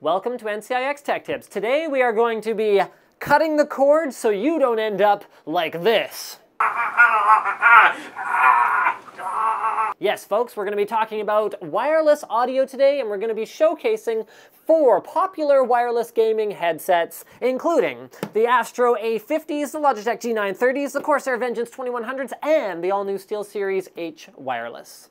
Welcome to NCIX Tech Tips. Today we are going to be cutting the cord so you don't end up like this. Yes, folks, we're going to be talking about wireless audio today, and we're going to be showcasing 4 popular wireless gaming headsets, including the Astro A50s, the Logitech G930s, the Corsair Vengeance 2100s, and the all-new SteelSeries H wireless.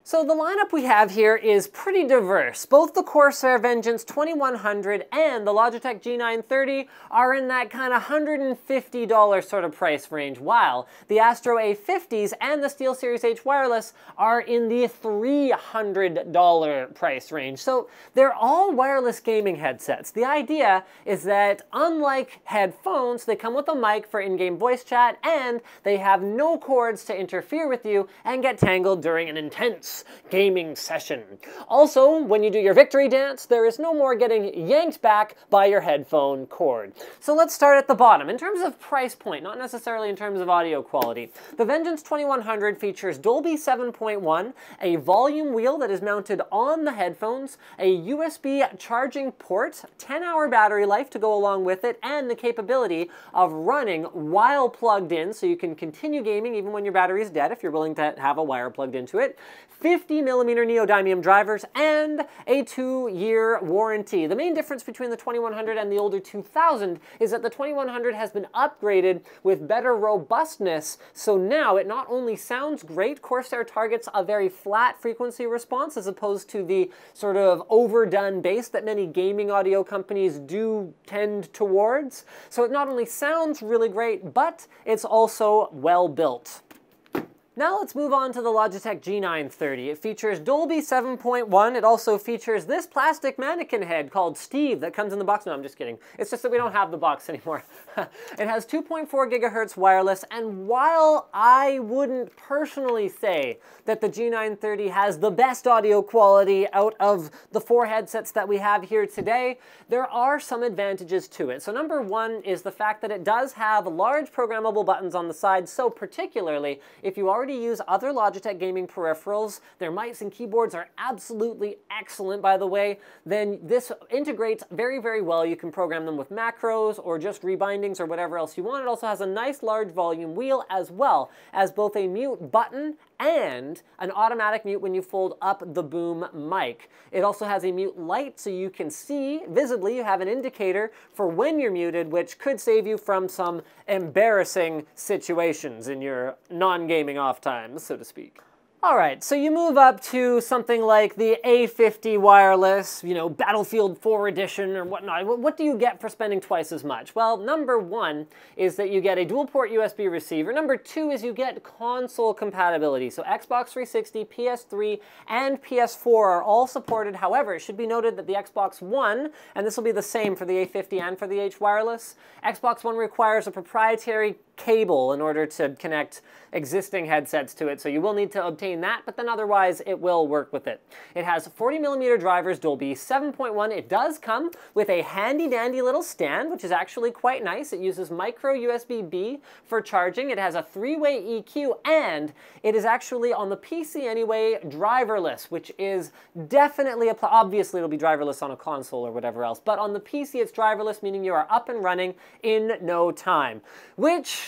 So the lineup we have here is pretty diverse. Both the Corsair Vengeance 2100 and the Logitech G930 are in that kind of $150 sort of price range, while the Astro A50s and the SteelSeries H wireless are in the $300 price range. So they're all wireless gaming headsets. The idea is that unlike headphones, they come with a mic for in-game voice chat, and they have no cords to interfere with you and get tangled during an intense gaming session. Also, when you do your victory dance, there is no more getting yanked back by your headphone cord. So let's start at the bottom. In terms of price point, not necessarily in terms of audio quality, the Vengeance 2100 features Dolby 7.1, a volume wheel that is mounted on the headphones, a USB charging port, 10-hour battery life to go along with it, and the capability of running while plugged in, so you can continue gaming even when your battery is dead if you're willing to have a wire plugged into it. 50mm neodymium drivers, and a 2-year warranty. The main difference between the 2100 and the older 2000 is that the 2100 has been upgraded with better robustness, so now it not only sounds great, Corsair targets a very flat frequency response as opposed to the sort of overdone bass that many gaming audio companies do tend towards. So it not only sounds really great, but it's also well built. Now let's move on to the Logitech G930. It features Dolby 7.1. It also features this plastic mannequin head called Steve that comes in the box. No, I'm just kidding. It's just that we don't have the box anymore. It has 2.4 gigahertz wireless, and while I wouldn't personally say that the G930 has the best audio quality out of the 4 headsets that we have here today, there are some advantages to it. So number 1 is the fact that it does have large programmable buttons on the side, so particularly if you already use other Logitech gaming peripherals, their mice and keyboards are absolutely excellent, by the way, then this integrates very, very well. You can program them with macros or just rebindings or whatever else you want. It also has a nice large volume wheel, as well as both a mute button and an automatic mute when you fold up the boom mic. It also has a mute light, so you can see visibly, you have an indicator for when you're muted, which could save you from some embarrassing situations in your non-gaming off times, so to speak. Alright, so you move up to something like the A50 wireless, you know, Battlefield 4 edition or whatnot. What do you get for spending twice as much? Well, number 1 is that you get a dual port USB receiver. Number 2 is you get console compatibility. So Xbox 360, PS3, and PS4 are all supported. However, it should be noted that the Xbox One, and this will be the same for the A50 and for the H wireless, Xbox One requires a proprietary cable in order to connect existing headsets to it, so you will need to obtain that, but then otherwise it will work with it. It has 40mm drivers, Dolby 7.1. It does come with a handy-dandy little stand, which is actually quite nice. It uses micro USB-B for charging. It has a 3-way EQ, and it is actually, on the PC anyway, driverless, which is definitely, obviously it'll be driverless on a console or whatever else, but on the PC it's driverless, meaning you are up and running in no time, which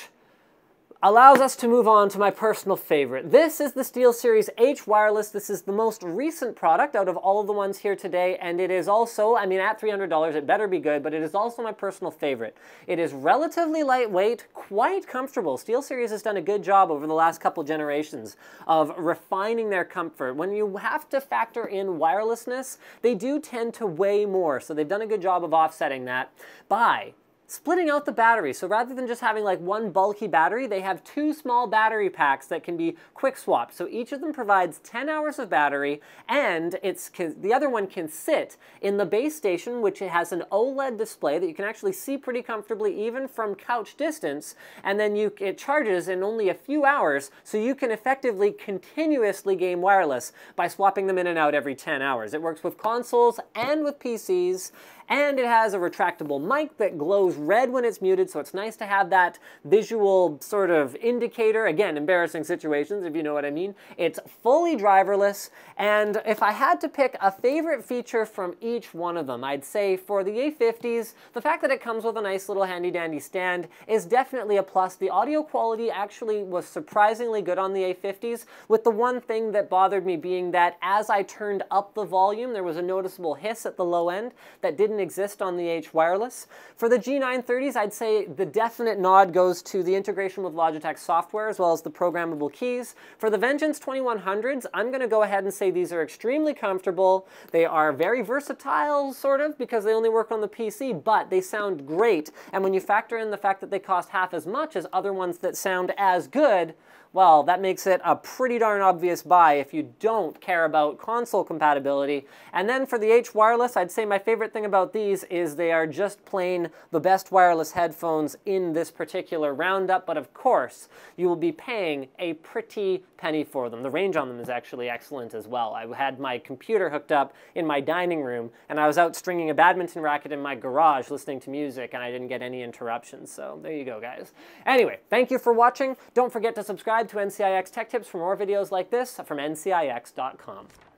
allows us to move on to my personal favorite. This is the SteelSeries H wireless. This is the most recent product out of all of the ones here today, and it is also, I mean, at $300, it better be good, but it is also my personal favorite. It is relatively lightweight, quite comfortable. SteelSeries has done a good job over the last couple generations of refining their comfort. When you have to factor in wirelessness, they do tend to weigh more, so they've done a good job of offsetting that by splitting out the battery. So rather than just having like one bulky battery, they have 2 small battery packs that can be quick swapped. So each of them provides 10 hours of battery, and the other one can sit in the base station, which it has an OLED display that you can actually see pretty comfortably even from couch distance, and then it charges in only a few hours, so you can effectively continuously game wireless by swapping them in and out every 10 hours. It works with consoles and with PCs, And it has a retractable mic that glows red when it's muted, so it's nice to have that visual sort of indicator. Again, embarrassing situations, if you know what I mean. It's fully driverless, and if I had to pick a favorite feature from each one of them, I'd say for the A50s, the fact that it comes with a nice little handy-dandy stand is definitely a plus. The audio quality actually was surprisingly good on the A50s, with the one thing that bothered me being that as I turned up the volume, there was a noticeable hiss at the low end that didn't exist on the H wireless. For the G930s, I'd say the definite nod goes to the integration with Logitech software as well as the programmable keys. For the Vengeance 2100s, I'm going to go ahead and say these are extremely comfortable. They are very versatile, sort of, because they only work on the PC, but they sound great. And when you factor in the fact that they cost half as much as other ones that sound as good, well, that makes it a pretty darn obvious buy if you don't care about console compatibility. And then for the H wireless, I'd say my favorite thing about these is they are just plain the best wireless headphones in this particular roundup, but of course, you will be paying a pretty penny for them. The range on them is actually excellent as well. I had my computer hooked up in my dining room, and I was out stringing a badminton racket in my garage listening to music, and I didn't get any interruptions, so there you go, guys. Anyway, thank you for watching. Don't forget to subscribe to NCIX Tech Tips for more videos like this from ncix.com.